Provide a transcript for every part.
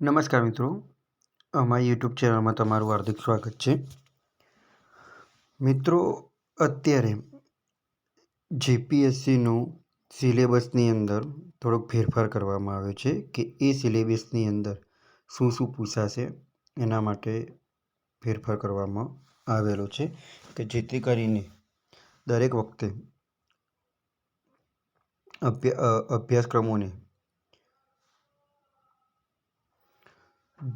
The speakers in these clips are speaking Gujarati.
નમસ્કાર મિત્રો, અમારી યુટ્યુબ ચેનલમાં તમારું હાર્દિક સ્વાગત છે. મિત્રો, અત્યારે જીપીએસસીનું સિલેબસની અંદર થોડોક ફેરફાર કરવામાં આવ્યો છે કે એ સિલેબસની અંદર શું શું પૂછાશે એના માટે ફેરફાર કરવામાં આવેલો છે કે જેથી કરીને દરેક વખતે અભ્યાસક્રમોને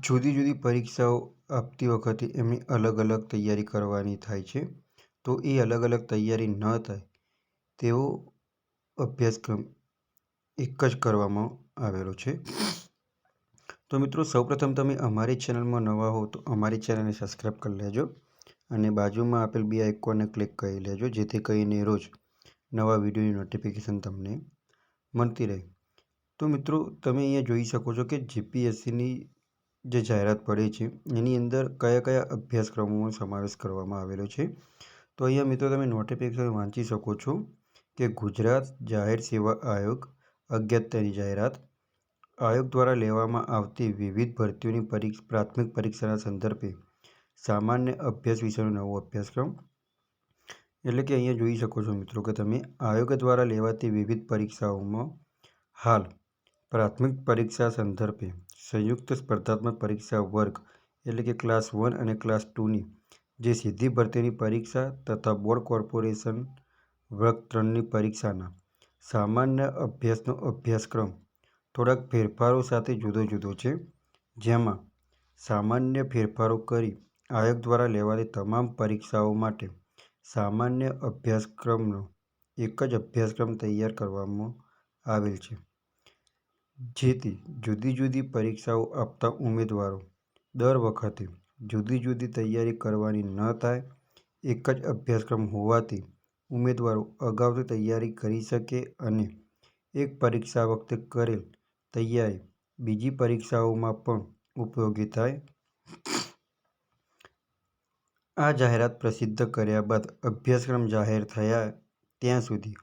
જુદી જુદી પરીક્ષાઓ આપતી વખતે એમની અલગ અલગ તૈયારી કરવાની થાય છે. તો એ અલગ અલગ તૈયારી ન થાય તેવો અભ્યાસક્રમ એક જ કરવામાં આવેલો છે. તો મિત્રો, સૌપ્રથમ તમે અમારી ચેનલમાં નવા હો તો અમારી ચેનલને સબસ્ક્રાઈબ કરી લેજો અને બાજુમાં આપેલ બે આઇકોનને ક્લિક કરી લેજો, જેથી કરીને રોજ નવા વિડીયોની નોટિફિકેશન તમને મળતી રહે. તો મિત્રો, તમે અહીંયા જોઈ શકો છો કે જીપીએસસીની જે જાહેરાત પડી છે એની અંદર કયા કયા અભ્યાસક્રમોનો સમાવેશ કરવામાં આવેલો છે. તો અહીંયા મિત્રો તમે નોટિફિકેશન વાંચી શકો છો કે ગુજરાત જાહેર સેવા આયોગ અગત્યની જાહેરાત. આયોગ દ્વારા લેવામાં આવતી વિવિધ ભરતીઓની પ્રાથમિક પરીક્ષાના સંદર્ભે સામાન્ય અભ્યાસ વિષયનો નવો અભ્યાસક્રમ. એટલે કે અહીંયા જોઈ શકો છો મિત્રો કે તમે આયોગ દ્વારા લેવાતી વિવિધ પરીક્ષાઓમાં હાલ પ્રાથમિક પરીક્ષા સંદર્ભે સંયુક્ત સ્પર્ધાત્મક પરીક્ષા વર્ગ એટલે કે ક્લાસ 1 અને ક્લાસ 2ની જે સીધી ભરતીની પરીક્ષા તથા બોર્ડ કોર્પોરેશન વર્ગ 3ની પરીક્ષાના સામાન્ય અભ્યાસનો અભ્યાસક્રમ થોડાક ફેરફારો સાથે જુદો જુદો છે. જેમાં સામાન્ય ફેરફારો કરી આયોગ દ્વારા લેવાતી તમામ પરીક્ષાઓ માટે સામાન્ય અભ્યાસક્રમનો એક જ અભ્યાસક્રમ તૈયાર કરવામાં આવેલ છે, જેથી જુદી જુદી પરીક્ષાઓ આપતા ઉમેદવારો દર વખતે જુદી જુદી તૈયારી કરવાની ન થાય. એક જ અભ્યાસક્રમ હોવાથી ઉમેદવારો અગાઉથી તૈયારી કરી શકે અને એક પરીક્ષા વખતે કરેલ તૈયારી બીજી પરીક્ષાઓમાં પણ ઉપયોગી થાય. આ જાહેરાત પ્રસિદ્ધ કર્યા બાદ અભ્યાસક્રમ જાહેર થયા ત્યાં સુધી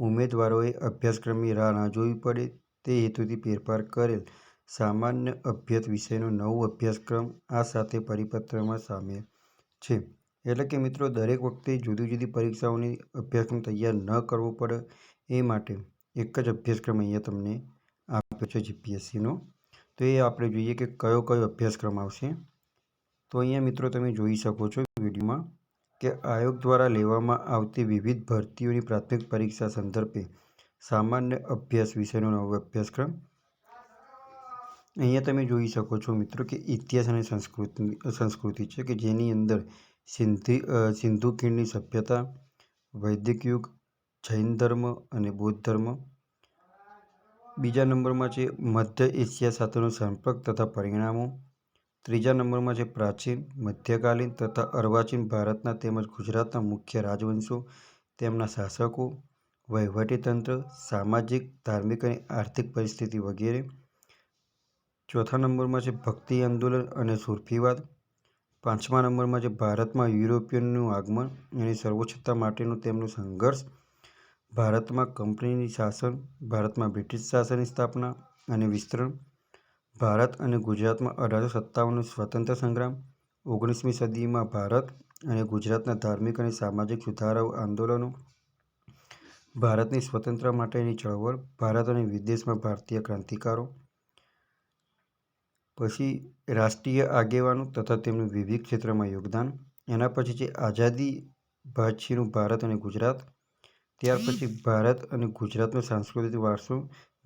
ઉમેદવારોએ અભ્યાસક્રમની રાહ ન જોવી પડે તે હેતુથી ફેરફાર કરેલ સામાન્ય અભ્યાસ વિષયનો નવો અભ્યાસક્રમ આ સાથે પરિપત્રમાં સામેલ છે. એટલે કે મિત્રો, દરેક વખતે જુદી જુદી પરીક્ષાઓની અભ્યાસક્રમ તૈયાર ન કરવો પડે એ માટે એક જ અભ્યાસક્રમ અહીંયા તમને આપ્યો છે જીપીએસસીનો. તો એ આપણે જોઈએ કે કયો કયો અભ્યાસક્રમ આવશે. તો અહીંયા મિત્રો તમે જોઈ શકો છો વિડીયોમાં કે આયોગ દ્વારા લેવામાં આવતી વિવિધ ભરતીઓની પ્રાથમિક પરીક્ષા સંદર્ભે સામાન્ય અભ્યાસ વિષયનો નવો અભ્યાસક્રમ. અહીંયા તમે જોઈ શકો છો મિત્રો કે ઇતિહાસ અને સંસ્કૃતિ છે કે જેની અંદર સિંધુ ખીણની સભ્યતા, વૈદિક યુગ, જૈન ધર્મ અને બૌદ્ધ ધર્મ. બીજા નંબરમાં છે મધ્ય એશિયા સાથેનો સંપર્ક તથા પરિણામો. ત્રીજા નંબરમાં છે પ્રાચીન, મધ્યકાલીન તથા અર્વાચીન ભારતના તેમજ ગુજરાતના મુખ્ય રાજવંશો, તેમના શાસકો, વહીવટીતંત્ર, સામાજિક, ધાર્મિક અને આર્થિક પરિસ્થિતિ વગેરે. ચોથા નંબરમાં છે ભક્તિ આંદોલન અને સૂફીવાદ. પાંચમા નંબરમાં છે ભારતમાં યુરોપિયનનું આગમન અને સર્વોચ્ચતા માટેનો તેમનો સંઘર્ષ. ભારતમાં કંપનીની શાસન, ભારતમાં બ્રિટિશ શાસનની સ્થાપના અને વિસ્તરણ. ભારત અને ગુજરાતમાં 1857નો સ્વાતંત્ર્ય સંગ્રામ. 19મી સદીમાં ભારત અને ગુજરાતના ધાર્મિક અને સામાજિક સુધારાઓ આંદોલનો. ભારતની સ્વતંત્રતા માટેની ચળવળ. ભારત અને વિદેશમાં ભારતીય ક્રાંતિકારો. પછી રાષ્ટ્રીય આગેવાનો તથા તેમનું વિવિધ ક્ષેત્રમાં યોગદાન. એના પછી છે આઝાદી પછીનું ભારત અને ગુજરાત. ત્યાર પછી ભારત અને ગુજરાતનો સાંસ્કૃતિક વારસો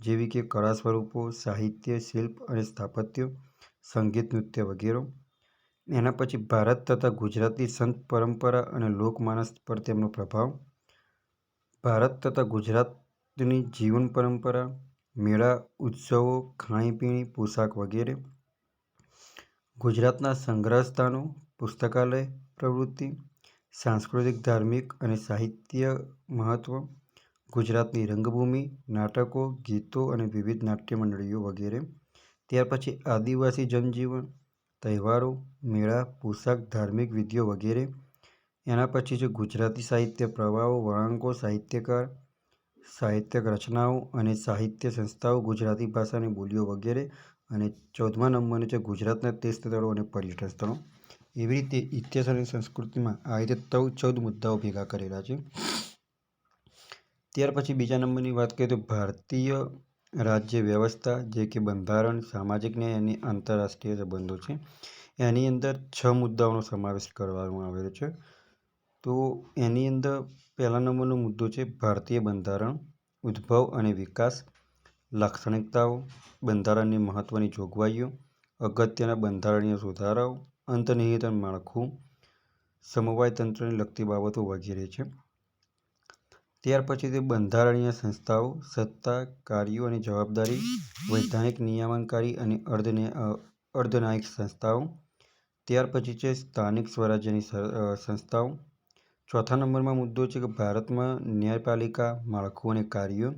જેવી કે કળા સ્વરૂપો, સાહિત્ય, શિલ્પ અને સ્થાપત્ય, સંગીત, નૃત્ય વગેરે. એના પછી ભારત તથા ગુજરાતની સંત પરંપરા અને લોકમાનસ પર તેમનો પ્રભાવ. ભારત તથા ગુજરાતની જીવન પરંપરા, મેળા, ઉત્સવો, ખાણીપીણી, પોશાક વગેરે. ગુજરાતના સંગ્રહ સ્થાનો, પુસ્તકાલય પ્રવૃત્તિ, સાંસ્કૃતિક, ધાર્મિક અને સાહિત્ય મહત્વ. ગુજરાતની રંગભૂમિ, નાટકો, ગીતો અને વિવિધ નાટ્ય મંડળીઓ વગેરે. ત્યાર પછી આદિવાસી જનજીવન, તહેવારો, મેળા, પોશાક, ધાર્મિક વિધિઓ વગેરે. એના પછી છે ગુજરાતી સાહિત્ય પ્રવાહો, વળાંકો, સાહિત્યકાર, સાહિત્યક રચનાઓ અને સાહિત્ય સંસ્થાઓ, ગુજરાતી ભાષાની બોલીઓ વગેરે. અને 14મા નંબરનું છે ગુજરાતના તીર્થ સ્થળો અને પર્યટન સ્થળો. એવી રીતે ઇતિહાસ અને સંસ્કૃતિમાં આ રીતે 14 મુદ્દાઓ ભેગા કરેલા છે. ત્યાર પછી બીજા નંબરની વાત કરીએ તો ભારતીય રાજ્ય વ્યવસ્થા, જે કે બંધારણ, સામાજિક ન્યાય અને આંતરરાષ્ટ્રીય સંબંધો છે. એની અંદર 6 મુદ્દાઓનો સમાવેશ કરવામાં આવેલો છે. તો એની અંદર પહેલા નંબરનો મુદ્દો છે ભારતીય બંધારણ, ઉદ્ભવ અને વિકાસ, લાક્ષણિકતાઓ, બંધારણની મહત્વની જોગવાઈઓ, અગત્યના બંધારણીય સુધારાઓ, અંતર્નિહિત માળખું, સમવાય તંત્રને લગતી બાબતો વગેરે છે. ત્યાર પછી તે બંધારણીય સંસ્થાઓ, સત્તા, કાર્યો અને જવાબદારી, વૈધાનિક નિયમનકારી અને અર્ધન્યાયિક સંસ્થાઓ. ત્યાર પછી છે સ્થાનિક સ્વરાજ્યની સંસ્થાઓ. ચોથા નંબરમાં મુદ્દો છે કે ભારતમાં ન્યાયપાલિકા માળખું અને કાર્યો,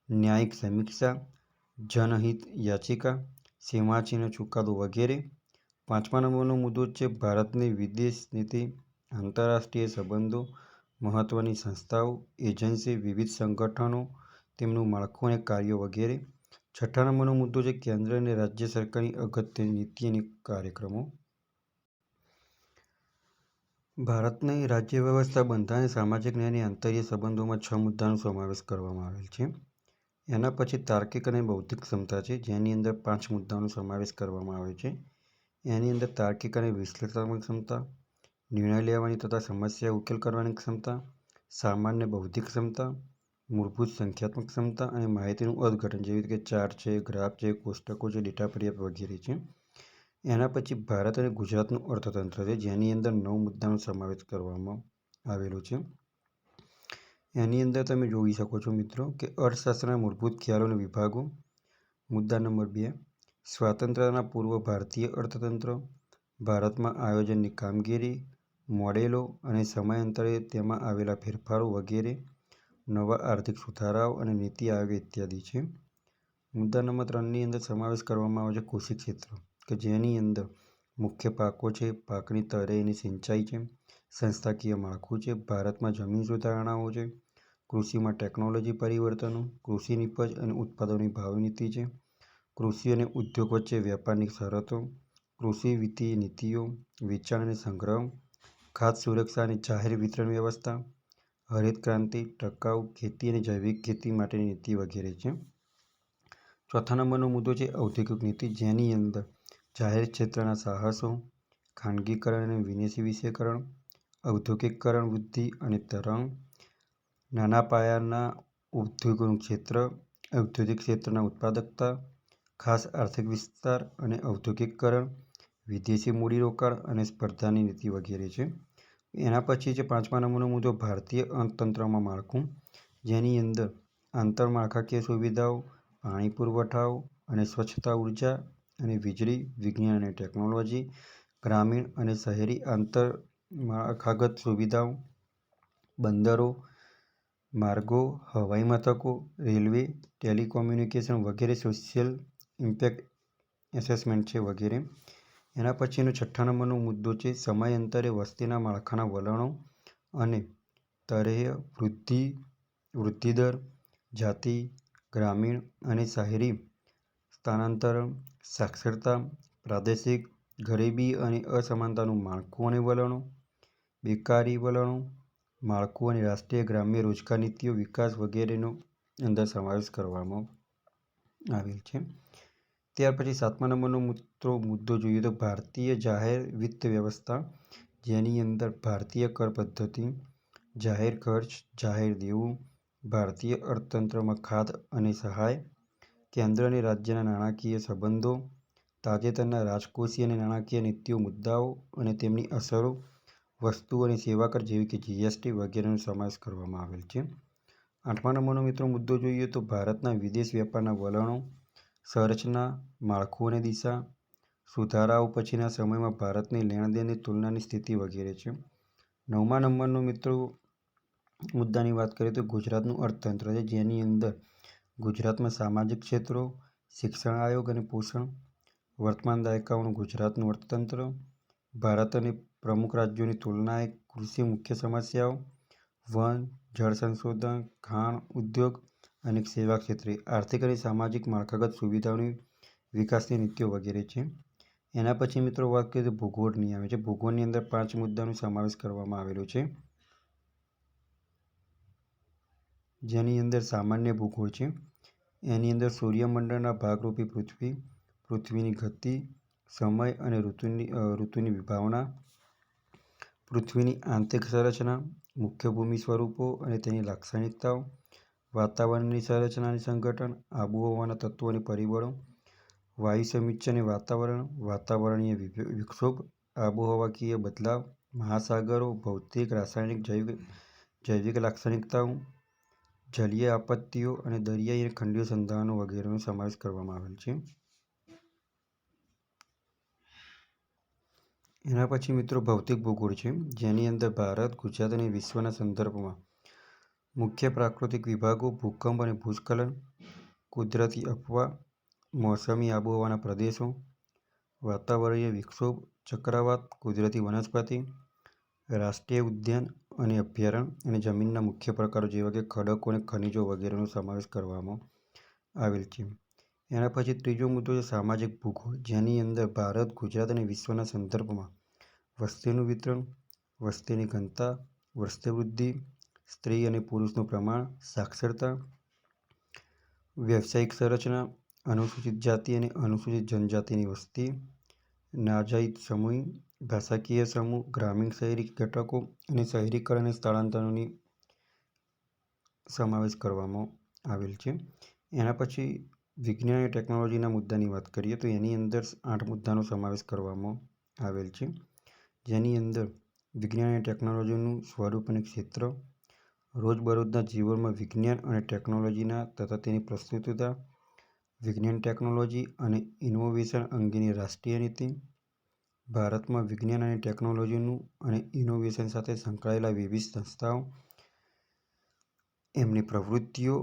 ન્યાયિક સમીક્ષા, જનહિત યાચિકા, સીમાચિહ્ન ચુકાદો વગેરે. પાંચમા નંબરનો મુદ્દો છે ભારતની વિદેશ નીતિ, આંતરરાષ્ટ્રીય સંબંધો, મહત્વની સંસ્થાઓ, એજન્સી, વિવિધ સંગઠનો, તેમનું માળખું અને કાર્યો વગેરે. છઠ્ઠા નંબરનો મુદ્દો છે કેન્દ્ર અને રાજ્ય સરકારની અગત્યની નીતિ અને કાર્યક્રમો. ભારતની રાજ્ય વ્યવસ્થા, બંધારણ, સામાજિક ન્યાય અને આંતરિક સંબંધોમાં 6 મુદ્દાનો સમાવેશ કરવામાં આવેલ છે. એના પછી તાર્કિક અને બૌદ્ધિક ક્ષમતા છે, જેની અંદર 5 મુદ્દાનો સમાવેશ કરવામાં આવે છે. એની અંદર તાર્કિક અને વિશ્લેષણાત્મક ક્ષમતા, નિર્ણય લેવાની તથા સમસ્યા ઉકેલ કરવાની ક્ષમતા, સામાન્ય બૌદ્ધિક ક્ષમતા, મૂળભૂત સંખ્યાત્મક ક્ષમતા અને માહિતીનું અર્થઘટન, જેવી કે ચાર્ટ છે, ગ્રાફ છે, કોષ્ટકો છે, ડેટા પર્યાપ્ત વગેરે છે. એના પછી ભારત અને ગુજરાતનું અર્થતંત્ર છે, જેની અંદર 9 મુદ્દાનો સમાવેશ કરવામાં આવેલો છે. એની અંદર તમે જોઈ શકો છો મિત્રો કે અર્થશાસ્ત્રના મૂળભૂત ખ્યાલો અને વિભાગો. મુદ્દા નંબર 2, સ્વાતંત્ર્યના પૂર્વ ભારતીય અર્થતંત્ર, ભારતમાં આયોજનની કામગીરી, મોડેલો અને સમયાંતરે તેમાં આવેલા ફેરફારો વગેરે, નવા આર્થિક સુધારાઓ અને નીતિ આયોગ ઇત્યાદિ છે. મુદ્દા નંબર 3ની અંદર સમાવેશ કરવામાં આવે છે કૃષિ ક્ષેત્ર, કે જેની અંદર મુખ્ય પાકો છે, પાકની તળેની સિંચાઈ છે, સંસ્થાકીય માળખું છે, ભારતમાં જમીન સુધારણાઓ છે, કૃષિમાં ટેકનોલોજી પરિવર્તનો, કૃષિ નિપજ અને ઉત્પાદનોની ભાવ નીતિ છે, કૃષિ અને ઉદ્યોગ વચ્ચે વેપારની શરતો, કૃષિ વિત્તીય નીતિઓ, વેચાણ અને સંગ્રહ, ખાદ્ય સુરક્ષા અને જાહેર વિતરણ વ્યવસ્થા, હરિત ક્રાંતિ, ટકાઉ ખેતી અને જૈવિક ખેતી માટેની નીતિ વગેરે છે. ચોથા નંબરનો મુદ્દો છે ઔદ્યોગિક નીતિ, જેની અંદર જાહેર ક્ષેત્રના સાહસો, ખાનગીકરણ અને વિદેશીકરણ, ઔદ્યોગિકરણ વૃદ્ધિ અને તરંગ, નાના પાયાના ઉદ્યોગોનું ક્ષેત્ર, ઔદ્યોગિક ક્ષેત્રના ઉત્પાદકતા, ખાસ આર્થિક વિસ્તાર અને ઔદ્યોગિકરણ, વિદેશી મૂડીરોકાણ અને સ્પર્ધાની નીતિ વગેરે છે. એના પછી છે 5મા નંબરનો મુદ્દો ભારતીય અર્થતંત્રમાં માળખું, જેની અંદર આંતરમાળખાકીય સુવિધાઓ, પાણી પુરવઠાઓ અને સ્વચ્છતા, ઉર્જા અને વીજળી, વિજ્ઞાન અને ટેકનોલોજી, ગ્રામીણ અને શહેરી આંતરમાળખાગત સુવિધાઓ, બંદરો, માર્ગો, હવાઈ મથકો, રેલવે, ટેલિકોમ્યુનિકેશન વગેરે, સોશિયલ ઇમ્પેક્ટ એસેસમેન્ટ છે વગેરે. એના પછીનો 6ઠ્ઠા નંબરનો મુદ્દો છે સમયાંતરે વસ્તીના માળખાના વલણો અને તરેહ, વૃદ્ધિદર, જાતિ, ગ્રામીણ અને શહેરી સ્થાનાંતરણ, સાક્ષરતા, પ્રાદેશિક ગરીબી અને અસમાનતાનું માળખું અને વલણો, બેકારી વલણો, માળખું અને રાષ્ટ્રીય ગ્રામ્ય રોજગાર નીતિઓ વિકાસ વગેરેનો અંદર સમાવેશ કરવામાં આવેલ છે. ત્યાર પછી 7મા નંબરનો મુદ્દો જોઈએ તો ભારતીય જાહેર વિત્ત વ્યવસ્થા, જેની અંદર ભારતીય કર પદ્ધતિ, જાહેર ખર્ચ, જાહેર દેવું, ભારતીય અર્થતંત્રમાં ખાધ અને સહાય, કેન્દ્ર અને રાજ્યના નાણાકીય સંબંધો, તાજેતરના રાજકોષીય અને નાણાકીય નીતિઓ મુદ્દાઓ અને તેમની અસરો, વસ્તુ અને સેવા કર જેવી કે જીએસટી વગેરેનો સમાવેશ કરવામાં આવેલ છે. 8મા નંબરનો મિત્રો મુદ્દો જોઈએ તો ભારતના વિદેશ વેપારના વલણો, સંરચના, માળખું અને દિશા, સુધારાઓ પછીના સમયમાં ભારતની લેણદેણની તુલનાની સ્થિતિ વગેરે છે. 9મા નંબરનો મિત્રો મુદ્દાની વાત કરીએ તો ગુજરાતનું અર્થતંત્ર છે, જેની અંદર ગુજરાતમાં સામાજિક ક્ષેત્રો, શિક્ષણ આયોગ અને પોષણ, વર્તમાન દાયકાઓનું ગુજરાતનું અર્થતંત્ર, ભારત અને પ્રમુખ રાજ્યોની તુલનાએ કૃષિ મુખ્ય સમસ્યાઓ, વન, જળ સંશોધન, ખાણ ઉદ્યોગ અને સેવા ક્ષેત્રે આર્થિક અને સામાજિક માળખાગત સુવિધાઓની વિકાસની નીતિઓ વગેરે છે. એના પછી મિત્રો વાત કરીએ તો ભૂગોળની આવે છે. ભૂગોળની અંદર 5 મુદ્દાનો સમાવેશ કરવામાં આવેલો છે, જેની અંદર સામાન્ય ભૂગોળ છે. એની અંદર સૂર્યમંડળના ભાગરૂપી પૃથ્વી, પૃથ્વીની ગતિ, સમય અને ઋતુની વિભાવના, પૃથ્વીની આંતરિક સંરચના, મુખ્ય ભૂમિ સ્વરૂપો અને તેની લાક્ષણિકતાઓ, વાતાવરણની સંરચનાની સંગઠન, આબોહવાના તત્વો અને પરિબળો, વાયુ સમીક્ષા અને વાતાવરણ, વાતાવરણીય વિક્ષોભ, આબોહવાકીય બદલાવ, મહાસાગરો, ભૌતિક, રાસાયણિક, જૈવિક લાક્ષણિકતાઓ, જલીય આપત્તિઓ અને દરિયાઈ અને ખંડીય સંધાનો વગેરેનો સમાવેશ કરવામાં આવેલ છે. એના પછી મિત્રો ભૌતિક ભૂગોળ છે, જેની અંદર ભારત, ગુજરાત અને વિશ્વના સંદર્ભમાં મુખ્ય પ્રાકૃતિક વિભાગો, ભૂકંપ અને ભૂસ્ખલન, કુદરતી અફવા, મોસમી આબોહવાના પ્રદેશો, વાતાવરણીય વિક્ષોભ, ચક્રવાત, કુદરતી વનસ્પતિ, રાષ્ટ્રીય ઉદ્યાન અને અભયારણ્ય અને જમીનના મુખ્ય પ્રકારો જેવા કે ખડકો અને ખનિજો વગેરેનો સમાવેશ કરવામાં આવેલ છે. એના પછી ત્રીજો મુદ્દો છે સામાજિક ભૂગોળ, જેની અંદર ભારત, ગુજરાત અને વિશ્વના સંદર્ભમાં વસ્તીનું વિતરણ, વસ્તીની ઘનતા, વસ્તી વૃદ્ધિ, સ્ત્રી અને પુરુષનું પ્રમાણ, સાક્ષરતા, વ્યવસાયિક સંરચના, અનુસૂચિત જાતિ અને અનુસૂચિત જનજાતિની વસ્તી, નાજાયત સમૂહ, ભાષાકીય સમૂહ, ગ્રામીણ શહેરી ઘટકો અને શહેરીકરણ અને સ્થળાંતરનો સમાવેશ કરવામાં આવેલ છે. એના પછી વિજ્ઞાન અને ટેકનોલોજીના મુદ્દાની વાત કરીએ તો એની અંદર 8 મુદ્દાનો સમાવેશ કરવામાં આવેલ છે, જેની અંદર વિજ્ઞાન અને ટેકનોલોજીનું સ્વરૂપ અને ક્ષેત્ર, રોજબરોજના જીવનમાં વિજ્ઞાન અને ટેકનોલોજીના તથા તેની પ્રસ્તુતતા, વિજ્ઞાન ટેકનોલોજી અને ઇનોવેશન અંગેની રાષ્ટ્રીય નીતિ, ભારતમાં વિજ્ઞાન અને ટેકનોલોજીનું અને ઇનોવેશન સાથે સંકળાયેલા વિવિધ સંસ્થાઓ, એમની પ્રવૃત્તિઓ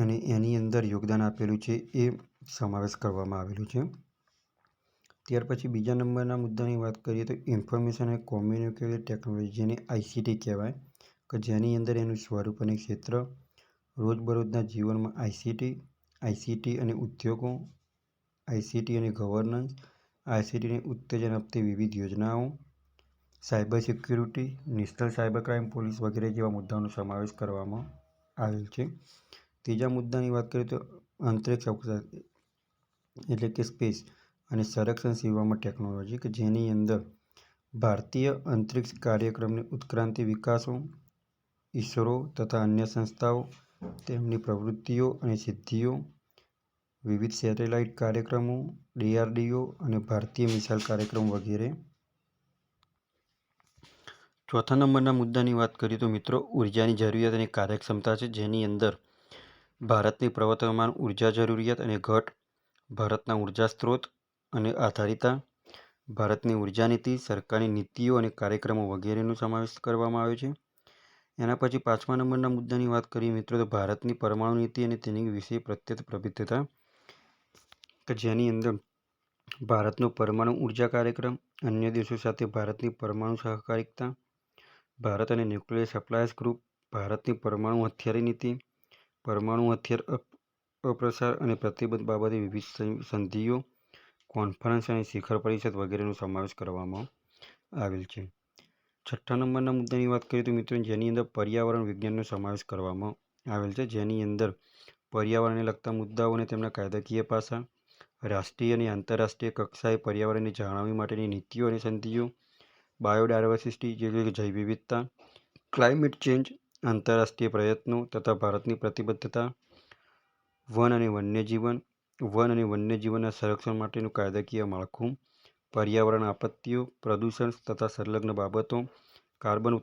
અને એની અંદર યોગદાન આપેલું છે એ સમાવેશ કરવામાં આવેલું છે. ત્યાર પછી બીજા નંબરના મુદ્દાની વાત કરીએ તો ઇન્ફોર્મેશન અને કોમ્યુનિકેશન ટેકનોલોજી, જેને ICT કહેવાય, કે જેની અંદર એનું સ્વરૂપ અને ક્ષેત્ર, રોજબરોજના જીવનમાં ICT અને ઉદ્યોગો, ICT અને ગવર્નન્સ, ICTને ઉત્તેજન આપતી વિવિધ યોજનાઓ, cyber security, national cyber crime police વગેરે જેવા મુદ્દાઓનો સમાવેશ કરવામાં આવેલ છે. ત્રીજા મુદ્દાની વાત કરીએ તો અંતરિક્ષ અવકાશ એટલે કે સ્પેસ અને સંરક્ષણ સેવામાં ટેકનોલોજી, કે જેની અંદર ભારતીય અંતરિક્ષ કાર્યક્રમની ઉત્ક્રાંતિ વિકાસો, ISRO તથા અન્ય સંસ્થાઓ, તેમની પ્રવૃત્તિઓ અને સિદ્ધિઓ, વિવિધ સેટેલાઇટ કાર્યક્રમો, DRDO અને ભારતીય મિસાઇલ કાર્યક્રમ વગેરે. ચોથા નંબરના મુદ્દાની વાત કરીએ તો મિત્રો ઉર્જાની જરૂરિયાત અને કાર્યક્ષમતા છે, જેની અંદર ભારતની પ્રવર્તમાન ઉર્જા જરૂરિયાત અને ઘટ, ભારતના ઉર્જા સ્ત્રોત અને આધારિતા, ભારતની ઉર્જા નીતિ, સરકારની નીતિઓ અને કાર્યક્રમો વગેરેનો સમાવેશ કરવામાં આવ્યો છે. એના પછી 5મા નંબરના મુદ્દાની વાત કરીએ મિત્રો તો ભારતની પરમાણુ નીતિ અને તેની વિશે પ્રત્યક્ષ પ્રબુદ્ધતા, કે જેની અંદર ભારતનો પરમાણુ ઉર્જા કાર્યક્રમ, અન્ય દેશો સાથે ભારતની પરમાણુ સહકારિતા, ભારત અને ન્યુક્લિયર સપ્લાયર્સ ગ્રુપ, ભારતની પરમાણુ હથિયાર નીતિ, પરમાણુ હથિયાર અપ્રસાર અને પ્રતિબંધ બાબતે વિવિધ સંધિઓ, કોન્ફરન્સ અને શિખર પરિષદ વગેરેનો સમાવેશ કરવામાં આવેલ છે. છઠ્ઠા નંબરના મુદ્દાની વાત કરીએ તો મિત્રો જેની અંદર પર્યાવરણ વિજ્ઞાનનો સમાવેશ કરવામાં આવેલ છે, જેની અંદર પર્યાવરણને લગતા મુદ્દાઓ અને તેમના કાયદાકીય પાસા, રાષ્ટ્રીય અને આંતરરાષ્ટ્રીય કક્ષાએ પર્યાવરણની જાળવણી માટેની નીતિઓ અને સંધિઓ, બાયોડાયવર્સિટી જેવી કે જૈવ વિવિધતા, ક્લાઇમેટ ચેન્જ, આંતરરાષ્ટ્રીય પ્રયત્નો તથા ભારતની પ્રતિબદ્ધતા, વન અને વન્યજીવનના સંરક્ષણ માટેનું કાયદાકીય માળખું, પર્યાવરણ આપત્તિઓ, પ્રદૂષણ તથા સંલગ્ન બાબતો, કાર્બન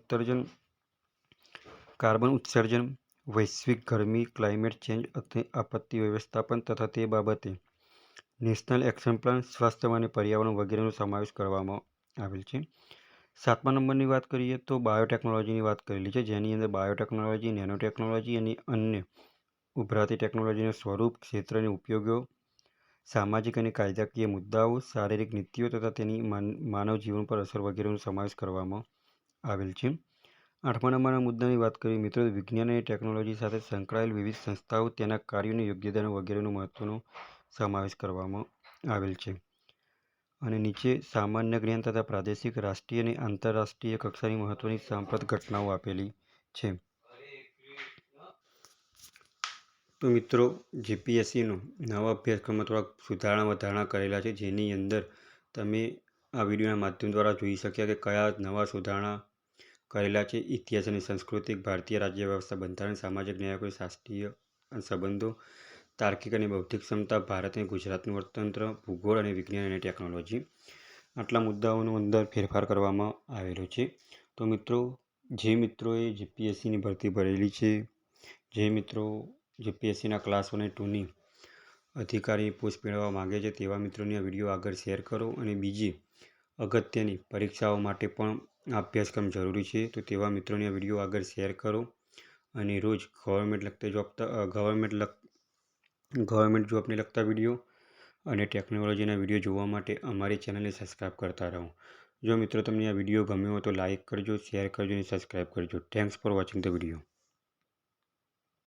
ઉત્સર્જન, વૈશ્વિક ગરમી, ક્લાઇમેટ ચેન્જ આપત્તિ વ્યવસ્થાપન તથા તે બાબતે નેશનલ એક્શન પ્લાન, સ્વાસ્થ્ય અને પર્યાવરણ વગેરેનો સમાવેશ કરવામાં આવેલ છે. 7મા નંબરની વાત કરીએ તો બાયોટેકનોલોજીની વાત કરેલી છે, જેની અંદર બાયોટેકનોલોજી, નેનો ટેકનોલોજી અને અન્ય ઉભરાતી ટેકનોલોજીના સ્વરૂપ, ક્ષેત્ર અને ઉપયોગો, સામાજિક અને કાયદાકીય મુદ્દાઓ, શારીરિક નીતિઓ તથા તેની માનવ જીવન પર અસર વગેરેનો સમાવેશ કરવામાં આવેલ છે. 8મા નંબરના મુદ્દાની વાત કરીએ મિત્રો વિજ્ઞાન અને ટેકનોલોજી સાથે સંકળાયેલ વિવિધ સંસ્થાઓ, તેના કાર્યોની યોગ્યતા વગેરેનો મહત્વનો સમાવેશ કરવામાં આવેલ છે. અને નીચે સામાન્ય જ્ઞાન તથા પ્રાદેશિક, રાષ્ટ્રીય અને આંતરરાષ્ટ્રીય કક્ષાની મહત્વની સાંપ્રત ઘટનાઓ આપેલી છે. તો મિત્રો, જીપીએસસીનો નવા અભ્યાસક્રમમાં થોડાક સુધારણા વધારણા કરેલા છે, જેની અંદર તમે આ વિડીયોના માધ્યમ દ્વારા જોઈ શક્યા કે કયા નવા સુધારણા કરેલા છે. ઇતિહાસ અને સાંસ્કૃતિક, ભારતીય રાજ્ય વ્યવસ્થા, બંધારણ, સામાજિક ન્યાય, શાસ્ત્રીય સંબંધો, તાર્કિક અને બૌદ્ધિક ક્ષમતા, ભારત અને ગુજરાતનું અર્થતંત્ર, ભૂગોળ અને વિજ્ઞાન અને ટેકનોલોજી. આટલા મુદ્દાઓનો અંદર ફેરફાર કરવામાં આવેલો છે. તો મિત્રો, જે મિત્રોએ જીપીએસસીની ભરતી ભરેલી છે, જે મિત્રો જીપીએસસીના ક્લાસ 1 અને 2ની અધિકારી પોસ્ટ મેળવવા માગે છે, તેવા મિત્રોને આ વિડીયો આગળ શેર કરો. અને બીજી અગત્યની પરીક્ષાઓ માટે પણ આ અભ્યાસક્રમ જરૂરી છે, તો તેવા મિત્રોને આ વિડીયો આગળ શેર કરો. અને રોજ ગવર્મેન્ટ જોબને લગતા વિડીયો અને ટેકનોલોજીના વિડીયો જોવા માટે અમારી ચેનલને સબસ્ક્રાઈબ કરતા રહો. જો મિત્રો તમને આ વિડીયો ગમ્યો હોય તો લાઇક કરજો, શેર કરજો અને સબસ્ક્રાઈબ કરજો. Thanks for watching the video.